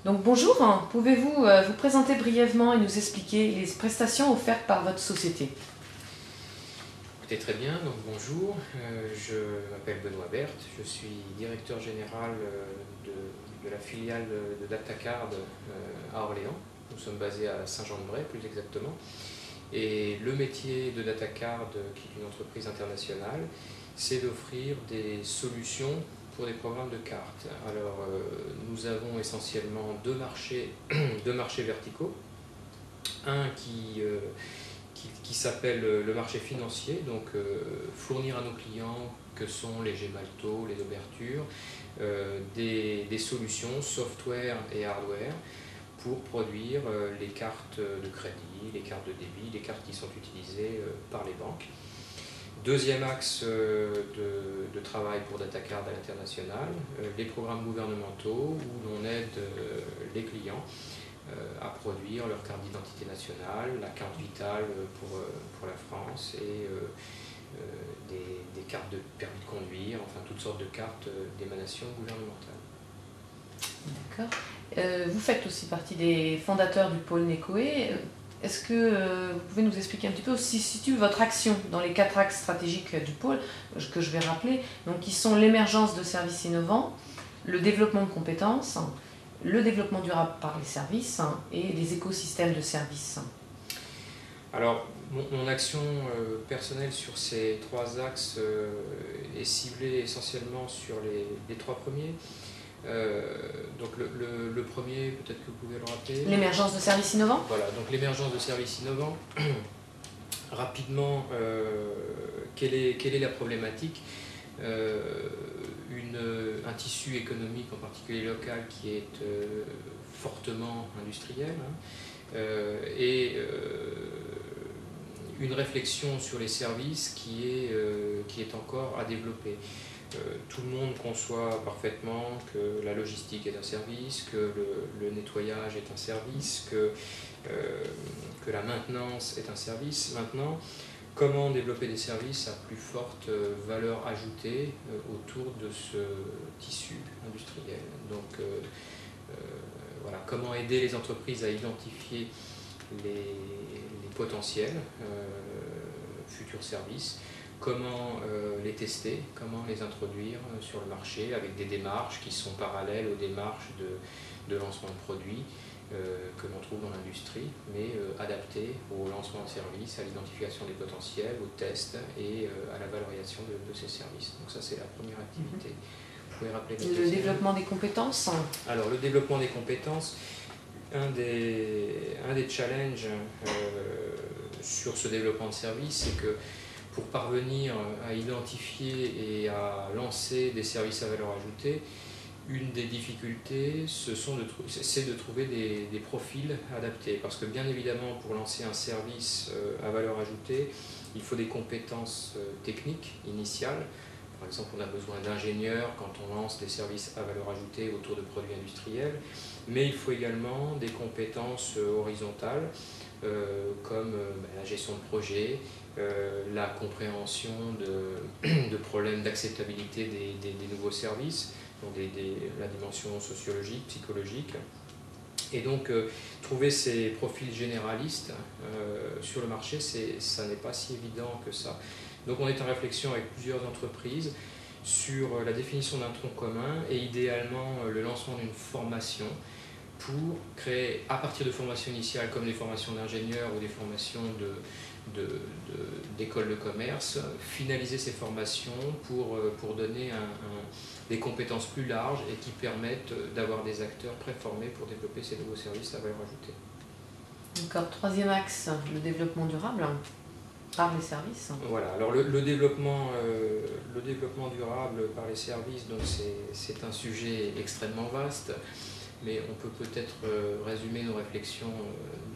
Donc bonjour, pouvez-vous vous présenter brièvement et nous expliquer les prestations offertes par votre société? Écoutez, très bien, donc bonjour, je m'appelle Benoît Berthe, je suis directeur général de la filiale de Datacard à Orléans. Nous sommes basés à Saint-Jean-de-Bray plus exactement. Et le métier de Datacard, qui est une entreprise internationale, c'est d'offrir des solutions pour des programmes de cartes. Alors, nous avons essentiellement deux marchés verticaux. Un qui s'appelle le marché financier, donc fournir à nos clients, que sont les Gemalto, les Oberture, des solutions software et hardware pour produire les cartes de crédit, les cartes de débit, les cartes qui sont utilisées par les banques. Deuxième axe de travail pour Datacard à l'international, les programmes gouvernementaux où l'on aide les clients à produire leur carte d'identité nationale, la carte vitale pour la France et des cartes de permis de conduire, enfin toutes sortes de cartes d'émanation gouvernementale. D'accord. Vous faites aussi partie des fondateurs du pôle Necoe. Est-ce que vous pouvez nous expliquer un petit peu où se situe votre action dans les 4 axes stratégiques du pôle, que je vais rappeler, donc qui sont l'émergence de services innovants, le développement de compétences, le développement durable par les services et les écosystèmes de services? Alors, mon action personnelle sur ces 3 axes est ciblée essentiellement sur les 3 premiers. Donc le premier, peut-être que vous pouvez le rappeler. L'émergence de services innovants. Voilà, donc l'émergence de services innovants. Rapidement, quelle est la problématique? Un tissu économique, en particulier local, qui est fortement industriel, et une réflexion sur les services qui est encore à développer. Tout le monde conçoit parfaitement que la logistique est un service, que le nettoyage est un service, que la maintenance est un service. Maintenant, comment développer des services à plus forte valeur ajoutée autour de ce tissu industriel? Donc voilà, comment aider les entreprises à identifier les potentiels futurs services, comment les tester, comment les introduire sur le marché avec des démarches qui sont parallèles aux démarches de lancement de produits que l'on trouve dans l'industrie, mais adaptées au lancement de services, à l'identification des potentiels, aux tests et à la valorisation de ces services. Donc ça, c'est la première activité. Vous pouvez rappeler le développement des compétences. Alors, le développement des compétences, un des challenges sur ce développement de services, c'est que pour parvenir à identifier et à lancer des services à valeur ajoutée, une des difficultés, c'est de trouver des profils adaptés. Parce que bien évidemment, pour lancer un service à valeur ajoutée, il faut des compétences techniques initiales. Par exemple, on a besoin d'ingénieurs quand on lance des services à valeur ajoutée autour de produits industriels, mais il faut également des compétences horizontales, comme la gestion de projet, la compréhension de problèmes d'acceptabilité des nouveaux services, donc la dimension sociologique, psychologique. Et donc, trouver ces profils généralistes sur le marché, ça n'est pas si évident que ça. Donc on est en réflexion avec plusieurs entreprises sur la définition d'un tronc commun et idéalement le lancement d'une formation pour créer, à partir de formations initiales comme les formations d'ingénieurs ou des formations d'écoles de commerce, finaliser ces formations pour donner des compétences plus larges et qui permettent d'avoir des acteurs préformés pour développer ces nouveaux services à valeur ajoutée. D'accord, troisième axe, le développement durable par les services. Voilà, alors le développement durable par les services, c'est un sujet extrêmement vaste, mais on peut peut-être résumer nos réflexions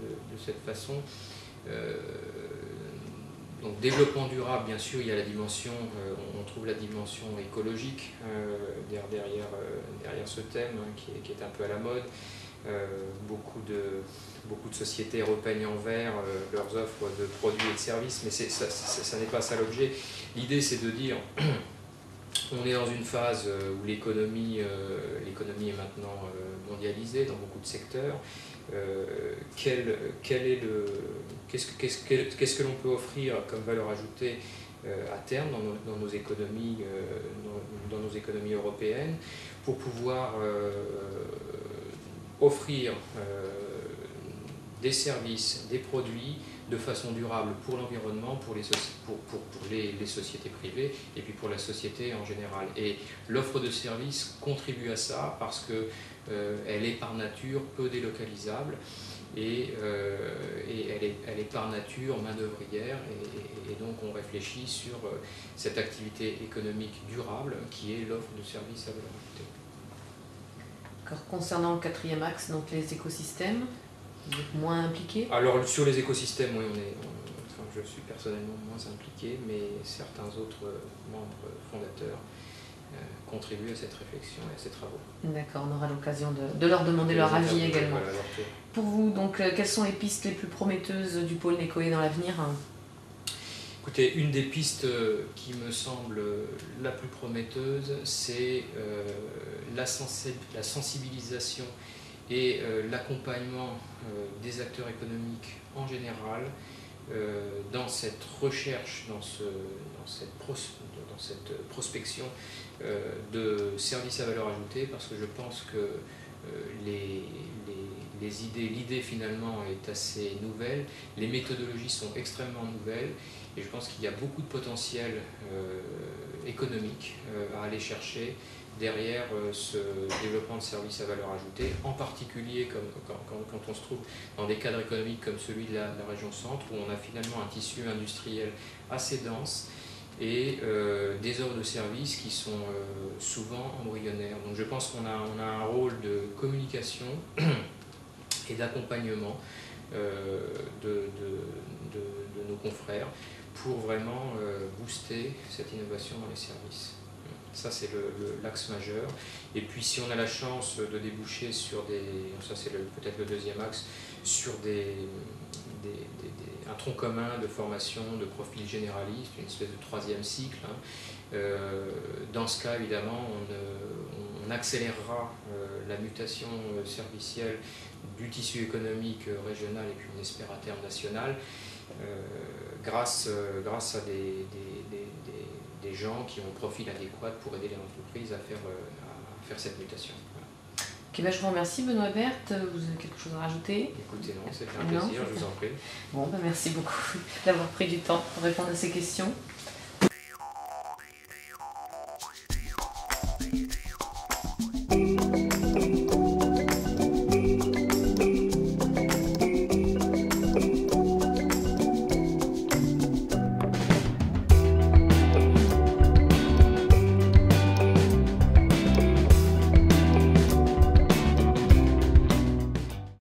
de cette façon. Donc développement durable, bien sûr, il y a la dimension, on trouve la dimension écologique derrière ce thème qui est un peu à la mode. Beaucoup de sociétés repeignent en vert leurs offres de produits et de services, mais ça n'est pas ça l'objet. L'idée, c'est de dire, on est dans une phase où l'économie est maintenant mondialisée dans beaucoup de secteurs. Qu'est-ce que l'on peut offrir comme valeur ajoutée à terme dans nos économies européennes pour pouvoir offrir des services, des produits de façon durable pour l'environnement, pour les sociétés privées et puis pour la société en général. Et l'offre de services contribue à ça parce qu'elle est par nature peu délocalisable et elle est par nature main-d'œuvrière et donc on réfléchit sur cette activité économique durable qui est l'offre de services à valeur ajoutée. Concernant le quatrième axe, donc les écosystèmes, vous êtes moins impliqués? Alors sur les écosystèmes, oui, je suis personnellement moins impliqué, mais certains autres membres fondateurs contribuent à cette réflexion et à ces travaux. D'accord, on aura l'occasion de leur demander leur avis également. Voilà, pour vous, donc, quelles sont les pistes les plus prometteuses du pôle Nekoe dans l'avenir? Écoutez, une des pistes qui me semble la plus prometteuse, c'est la sensibilisation et l'accompagnement des acteurs économiques en général dans cette recherche, dans cette prospection de services à valeur ajoutée, parce que je pense que l'idée finalement est assez nouvelle, les méthodologies sont extrêmement nouvelles et je pense qu'il y a beaucoup de potentiel économique à aller chercher derrière ce développement de services à valeur ajoutée, en particulier quand on se trouve dans des cadres économiques comme celui de la région centre, où on a finalement un tissu industriel assez dense et des offres de services qui sont souvent embryonnaires. Donc je pense qu'on a un rôle de communication et d'accompagnement de nos confrères pour vraiment booster cette innovation dans les services. Ça, c'est l'axe majeur. Et puis, si on a la chance de déboucher sur ça c'est peut-être le deuxième axe, sur un tronc commun de formation, de profil généraliste, une espèce de troisième cycle, dans ce cas, évidemment, on accélérera la mutation servicielle du tissu économique régional et puis on espère à terme national, grâce à des gens qui ont un profil adéquat pour aider les entreprises à faire cette mutation. Voilà. Okay, je vous remercie Benoît Berthe, vous avez quelque chose à rajouter? Écoutez, non, c'était un plaisir, je vous en prie. Bon, merci beaucoup d'avoir pris du temps pour répondre à ces questions.